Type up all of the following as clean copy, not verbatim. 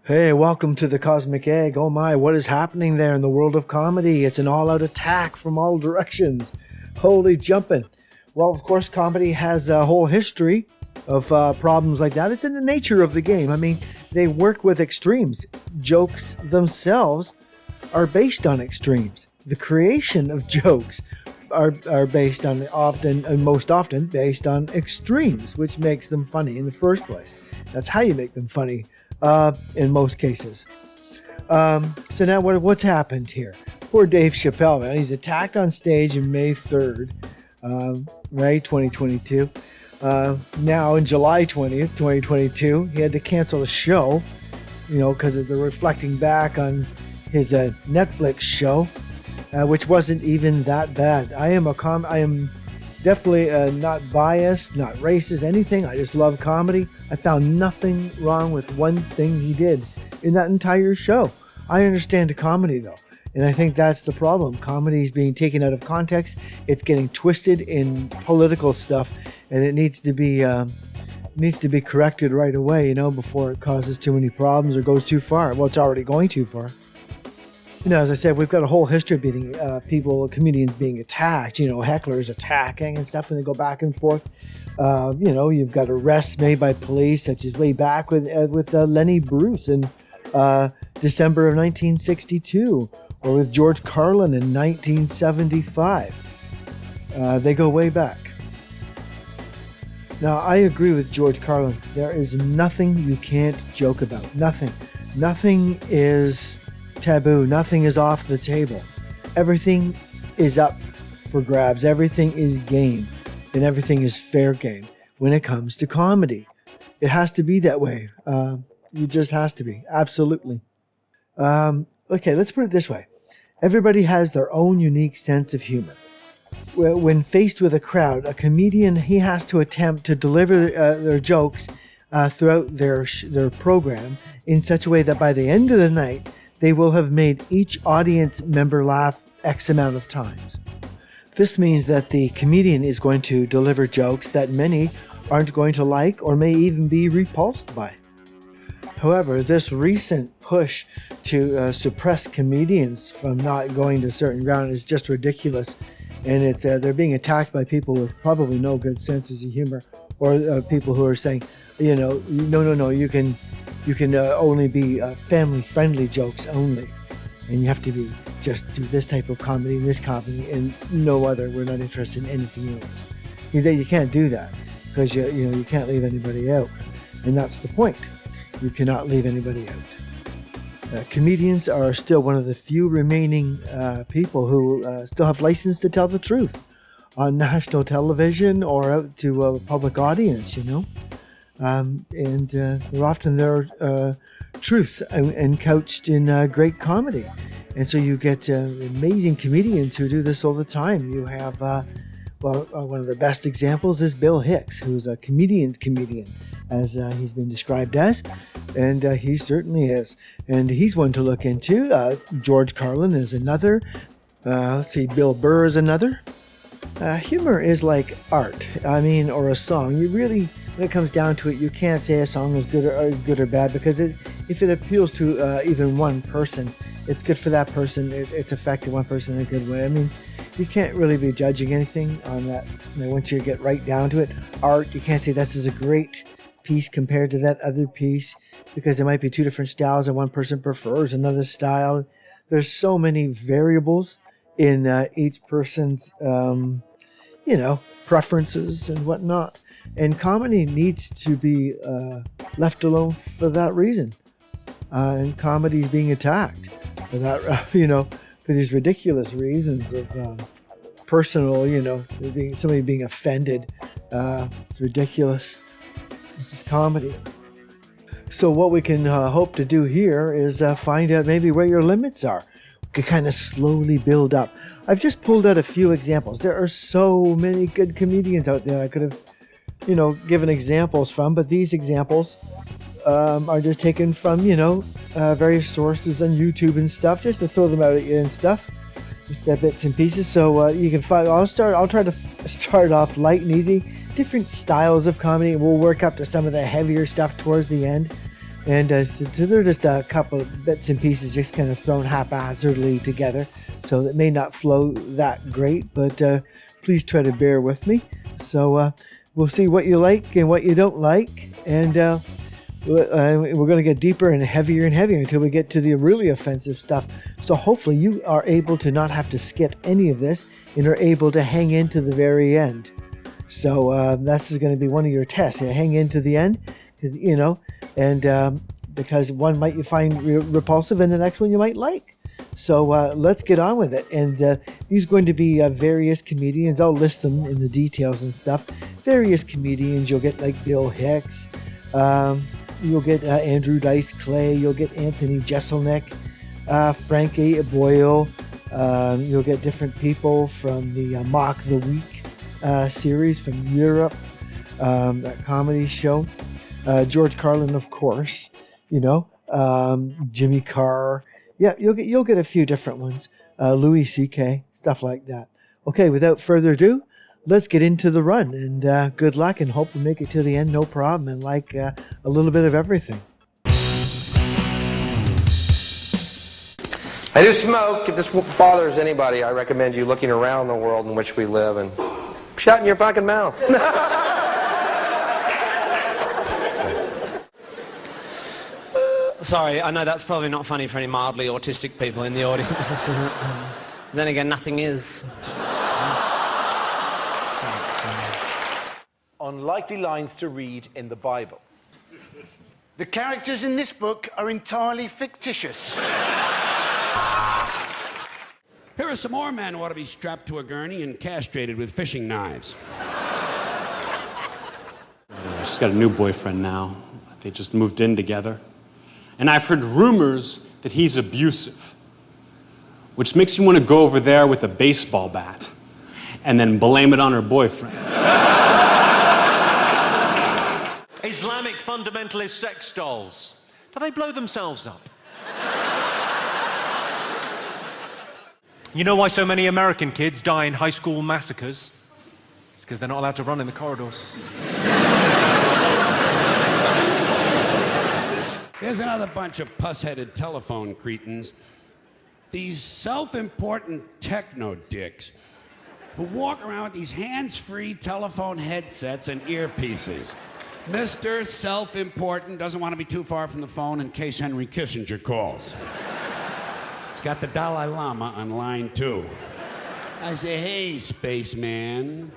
Hey, welcome to the Cosmic Egg. Oh my, what is happening there in the world of comedy? It's an all-out attack from all directions. Holy jumping. Well, of course, comedy has a whole history of problems like that. It's in the nature of the game. I mean, they work with extremes. Jokes themselves are based on extremes. The creation of jokes are based on most often based on extremes, which makes them funny in the first place. That's how you make them funny. In most cases. So now what's happened here? Poor Dave Chappelle, man. He's attacked on stage on May 3rd, right, 2022. Now in July 20th, 2022, he had to cancel the show, because they're reflecting back on his Netflix show, which wasn't even that bad. I am definitely not biased, not racist, anything. I just love comedy. I found nothing wrong with one thing he did in that entire show. I understand comedy, though, and I think that's the problem. Comedy is being taken out of context. It's getting twisted in political stuff, and it needs to be corrected right away, before it causes too many problems or goes too far. Well, it's already going too far. As I said, we've got a whole history of being comedians being attacked, hecklers attacking and stuff, and they go back and forth. You've got arrests made by police, such as way back with Lenny Bruce in December of 1962, or with George Carlin in 1975. They go way back. Now, I agree with George Carlin. There is nothing you can't joke about. Nothing. Nothing is taboo. Nothing is off the table. Everything is up for grabs. Everything is game, and everything is fair game when it comes to comedy. It has to be that way. It just has to be. Absolutely. Okay, let's put it this way. Everybody has their own unique sense of humor. When faced with a crowd, a comedian, he has to attempt to deliver their jokes throughout their program in such a way that by the end of the night, they will have made each audience member laugh X amount of times. This means that the comedian is going to deliver jokes that many aren't going to like or may even be repulsed by. However, this recent push to suppress comedians from not going to certain ground is just ridiculous, and they're being attacked by people with probably no good senses of humor, or people who are saying, no, you can only be family-friendly jokes only, and you have to just do this type of comedy and this comedy and no other. We're not interested in anything else. You can't do that because you can't leave anybody out, and that's the point. You cannot leave anybody out. Comedians are still one of the few remaining people who still have license to tell the truth on national television or out to a public audience. And they're often truth and couched in great comedy. And so you get amazing comedians who do this all the time. You have, one of the best examples is Bill Hicks, who's a comedian, as he's been described as, and he certainly is. And he's one to look into. George Carlin is another. Bill Burr is another. Humor is like art, or a song. You really, when it comes down to it, you can't say a song is good or bad, because if it appeals to even one person, it's good for that person. It's affected one person in a good way. You can't really be judging anything on that. Once you get right down to it, art, you can't say this is a great piece compared to that other piece, because there might be two different styles and one person prefers another style. There's so many variables in each person's preferences and whatnot, and comedy needs to be left alone for that reason, and comedy is being attacked for that for these ridiculous reasons of personal, somebody being offended. It's ridiculous. This is comedy. So what we can hope to do here is find out maybe where your limits are. We can kind of slowly build up. I've just pulled out a few examples. There are so many good comedians out there I could have, given examples from, but these examples are just taken from, various sources on YouTube and stuff, just to throw them out at you and stuff. Just bits and pieces. So you can find, I'll try to start off light and easy, different styles of comedy, and we'll work up to some of the heavier stuff towards the end. And so they're just a couple of bits and pieces just kind of thrown haphazardly together. So it may not flow that great, but please try to bear with me. So we'll see what you like and what you don't like. And we're going to get deeper and heavier until we get to the really offensive stuff. So hopefully you are able to not have to skip any of this and are able to hang in to the very end. So this is going to be one of your tests. Hang in to the end, you know, and because one might you find repulsive and the next one you might like. So let's get on with it. And these are going to be various comedians. I'll list them in the details and stuff. Various comedians. You'll get like Bill Hicks. You'll get Andrew Dice Clay. You'll get Anthony Jeselnik, Frankie Boyle. You'll get different people from the Mock the Week series from Europe, that comedy show. George Carlin, of course. You know, Jimmy Carr. Yeah, you'll get a few different ones. Louis C.K., stuff like that. Okay, without further ado, let's get into the run. And good luck, and hope you make it to the end, no problem, and like a little bit of everything. I do smoke. If this bothers anybody, I recommend you looking around the world in which we live and shutting your fucking mouth. Sorry, I know that's probably not funny for any mildly autistic people in the audience. Then again, nothing is. Unlikely lines to read in the Bible. The characters in this book are entirely fictitious. Here are some more men who ought to be strapped to a gurney and castrated with fishing knives. She's got a new boyfriend now. They just moved in together. And I've heard rumors that he's abusive, which makes you want to go over there with a baseball bat and then blame it on her boyfriend. Islamic fundamentalist sex dolls. Do they blow themselves up? You know why so many American kids die in high school massacres? It's because they're not allowed to run in the corridors. Here's another bunch of puss-headed telephone cretins. These self-important techno-dicks who walk around with these hands-free telephone headsets and earpieces. Mr. Self-Important doesn't want to be too far from the phone in case Henry Kissinger calls. He's got the Dalai Lama on line 2. I say, hey, spaceman,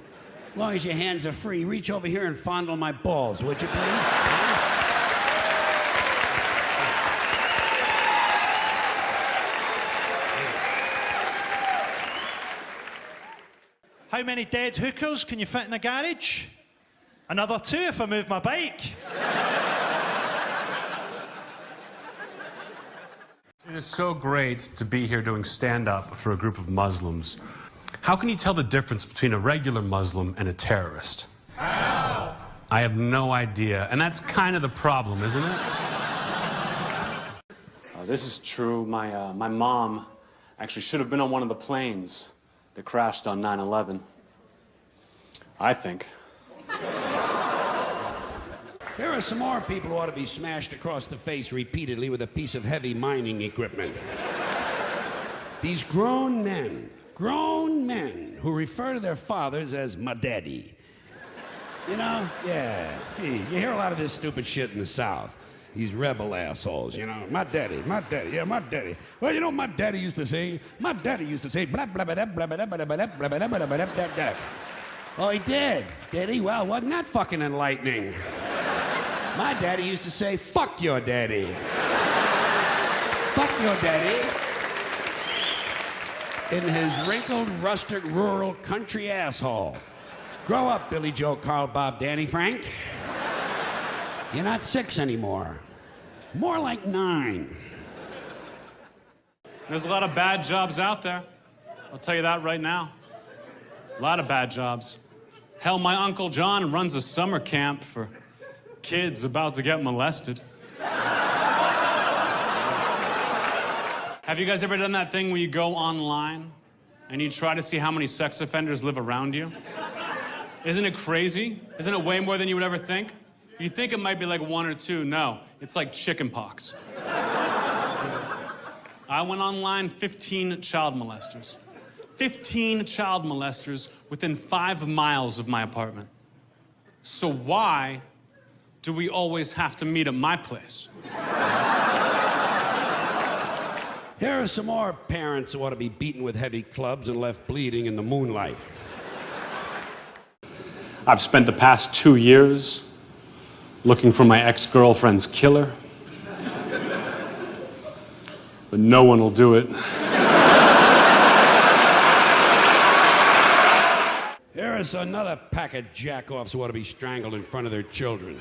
as long as your hands are free, reach over here and fondle my balls, would you please? How many dead hookers can you fit in a garage? Another 2 if I move my bike. It is so great to be here doing stand-up for a group of Muslims. How can you tell the difference between a regular Muslim and a terrorist? How? I have no idea, and that's kind of the problem, isn't it? This is true. My mom actually should have been on one of the planes that crashed on 9/11. I think. Here are some more people who ought to be smashed across the face repeatedly with a piece of heavy mining equipment. These grown men who refer to their fathers as my daddy. You know? Yeah. Gee, you hear a lot of this stupid shit in the South. These rebel assholes, you know. My daddy, yeah, my daddy. Well, you know what my daddy used to say? My daddy used to say, blah, blah, blah, blah, blah, blah, blah, blah, blah, blah, blah, blah, blah. Oh, he did? Did he? Well, wasn't that fucking enlightening? My daddy used to say, fuck your daddy. Fuck your daddy. In his wrinkled, rustic, rural, country asshole. Grow up, Billy Joe, Carl, Bob, Danny, Frank. You're not 6 anymore. More like 9. There's a lot of bad jobs out there. I'll tell you that right now. A lot of bad jobs. Hell, my Uncle John runs a summer camp for kids about to get molested. Have you guys ever done that thing where you go online and you try to see how many sex offenders live around you? Isn't it crazy? Isn't it way more than you would ever think? You think it might be like 1 or 2. No, it's like chicken pox. I went online, 15 child molesters. 15 child molesters within 5 miles of my apartment. So why do we always have to meet at my place? Here are some more parents who ought to be beaten with heavy clubs and left bleeding in the moonlight. I've spent the past 2 years looking for my ex-girlfriend's killer. But no one will do it. Here's another pack of jack-offs who ought to be strangled in front of their children.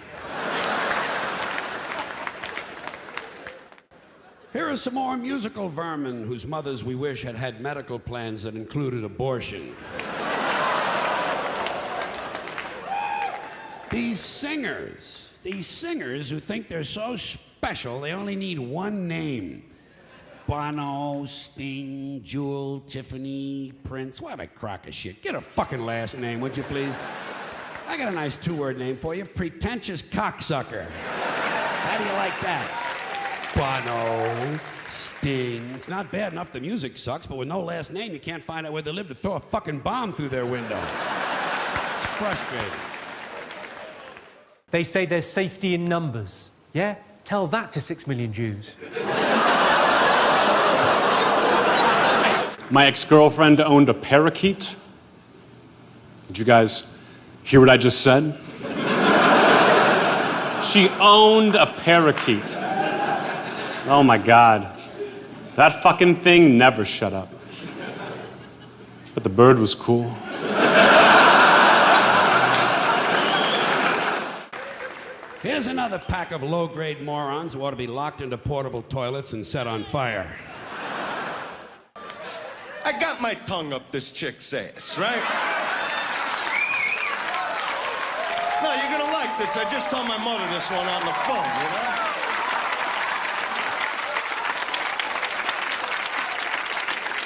Here are some more musical vermin whose mothers we wish had had medical plans that included abortion. These singers who think they're so special, they only need one name. Bono, Sting, Jewel, Tiffany, Prince. What a crock of shit. Get a fucking last name, would you please? I got a nice 2-word name for you. Pretentious cocksucker. How do you like that? Bono, Sting. It's not bad enough the music sucks, but with no last name, you can't find out where they live to throw a fucking bomb through their window. It's frustrating. They say there's safety in numbers. Yeah? Tell that to 6 million Jews. My ex-girlfriend owned a parakeet. Did you guys hear what I just said? She owned a parakeet. Oh my God. That fucking thing never shut up. But the bird was cool. Here's another pack of low-grade morons who ought to be locked into portable toilets and set on fire. I got my tongue up this chick's ass, right? No, you're gonna like this. I just told my mother this one on the phone, you know?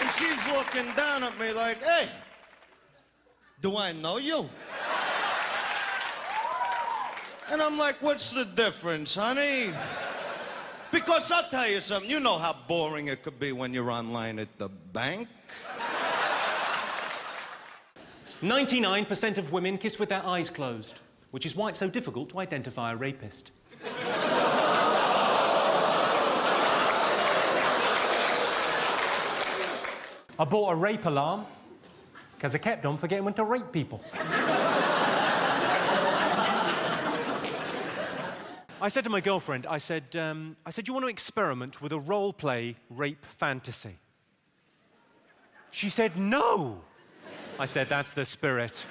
And she's looking down at me like, hey, do I know you? And I'm like, what's the difference, honey? Because I'll tell you something, you know how boring it could be when you're online at the bank. 99% of women kiss with their eyes closed, which is why it's so difficult to identify a rapist. I bought a rape alarm because I kept on forgetting when to rape people. I said to my girlfriend, I said, you want to experiment with a role-play rape fantasy? She said, no. I said, that's the spirit.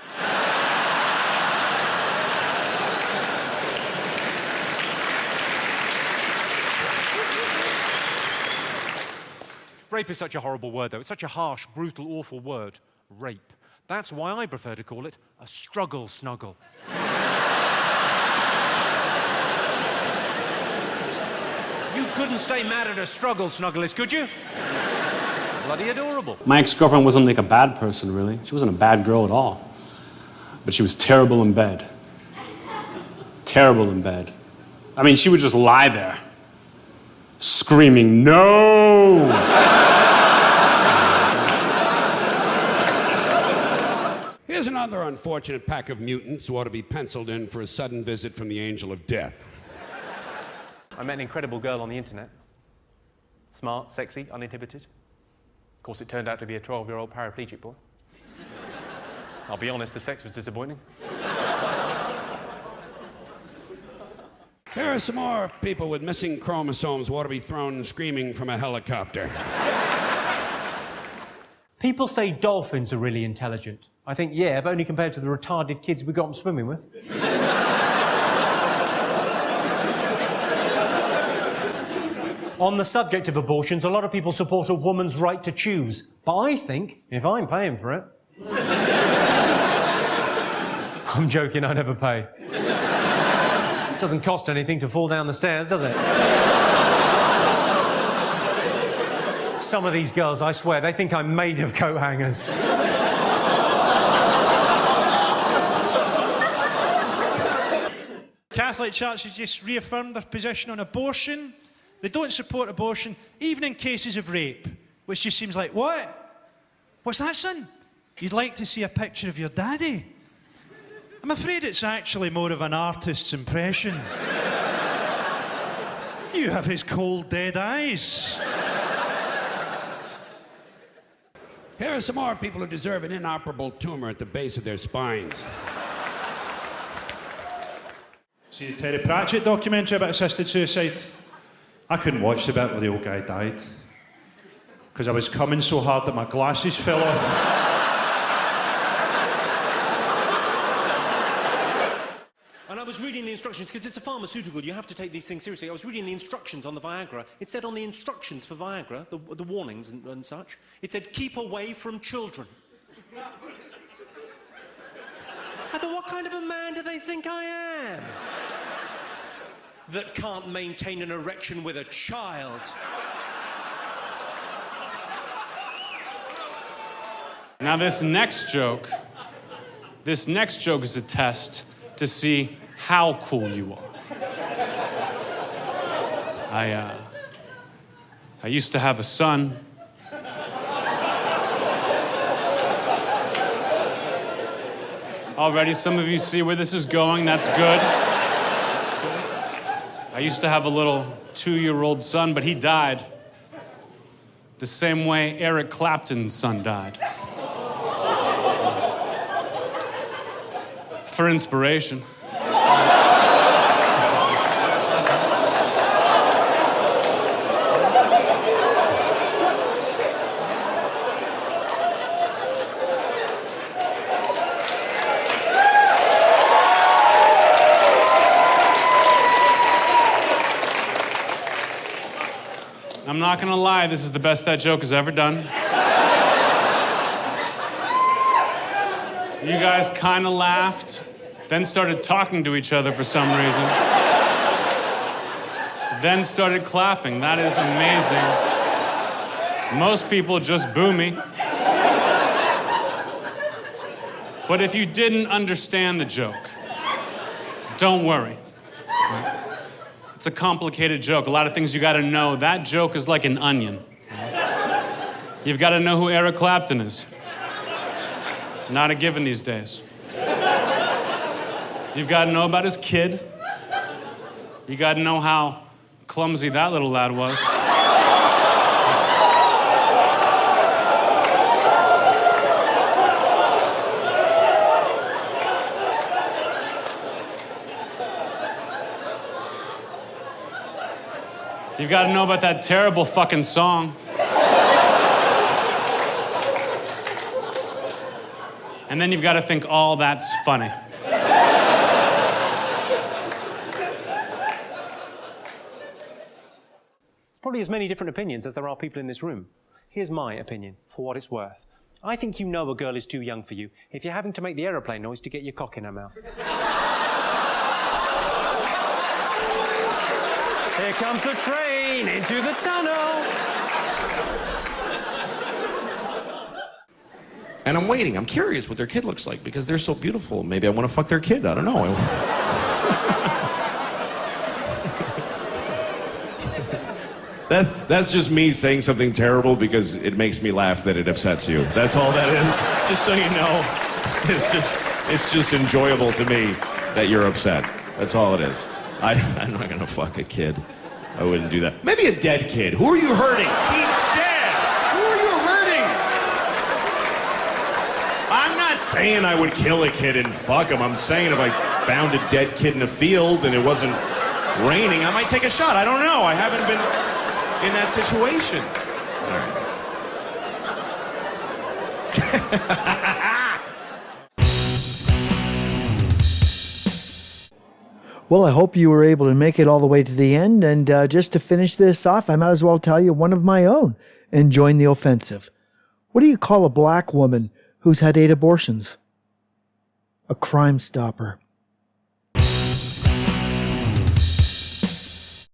Rape is such a horrible word, though. It's such a harsh, brutal, awful word. Rape. That's why I prefer to call it a struggle snuggle. You couldn't stay mad at a struggle snugglist, could you? Bloody adorable. My ex-girlfriend wasn't like a bad person, really. She wasn't a bad girl at all. But she was terrible in bed. Terrible in bed. I mean, she would just lie there, screaming, no! Here's another unfortunate pack of mutants who ought to be penciled in for a sudden visit from the angel of death. I met an incredible girl on the internet. Smart, sexy, uninhibited. Of course, it turned out to be a 12-year-old paraplegic boy. I'll be honest, the sex was disappointing. There are some more people with missing chromosomes who ought to be thrown screaming from a helicopter. People say dolphins are really intelligent. I think, yeah, but only compared to the retarded kids we got them swimming with. On the subject of abortions, a lot of people support a woman's right to choose. But I think, if I'm paying for it... I'm joking, I never pay. It doesn't cost anything to fall down the stairs, does it? Some of these girls, I swear, they think I'm made of coat hangers. Catholic Church has just reaffirmed their position on abortion. They don't support abortion, even in cases of rape, which just seems like, what? What's that, son? You'd like to see a picture of your daddy? I'm afraid it's actually more of an artist's impression. You have his cold, dead eyes. Here are some more people who deserve an inoperable tumor at the base of their spines. See the Terry Pratchett documentary about assisted suicide? I couldn't watch the bit where the old guy died because I was coming so hard that my glasses fell off. And I was reading the instructions, because it's a pharmaceutical, you have to take these things seriously. I was reading the instructions on the Viagra. It said on the instructions for Viagra, the warnings and such, it said, keep away from children. I thought, what kind of a man do they think I am? That can't maintain an erection with a child. Now this next joke is a test to see how cool you are. I used to have a son. Already some of you see where this is going, that's good. I used to have a little 2-year-old son, but he died the same way Eric Clapton's son died. For inspiration. I'm not gonna lie, this is the best that joke has ever done. You guys kind of laughed, then started talking to each other for some reason. Then started clapping. That is amazing. Most people just boo me. But if you didn't understand the joke, don't worry. It's a complicated joke. A lot of things you gotta know. That joke is like an onion. You've gotta know who Eric Clapton is. Not a given these days. You've gotta know about his kid. You gotta know how clumsy that little lad was. You've got to know about that terrible fucking song. And then you've got to think, oh, that's funny. There's probably as many different opinions as there are people in this room. Here's my opinion, for what it's worth. I think you know a girl is too young for you if you're having to make the aeroplane noise to get your cock in her mouth. Here comes the train into the tunnel. And I'm waiting. I'm curious what their kid looks like because they're so beautiful. Maybe I want to fuck their kid. I don't know. That's just me saying something terrible because it makes me laugh that it upsets you. That's all that is. Just so you know, it's just enjoyable to me that you're upset. That's all it is. I'm not gonna fuck a kid. I wouldn't do that. Maybe a dead kid. Who are you hurting? He's dead. Who are you hurting? I'm not saying I would kill a kid and fuck him. I'm saying if I found a dead kid in a field and it wasn't raining, I might take a shot. I don't know. I haven't been in that situation. All right. Well, I hope you were able to make it all the way to the end. And just to finish this off, I might as well tell you one of my own and join the offensive. What do you call a black woman who's had 8 abortions? A crime stopper.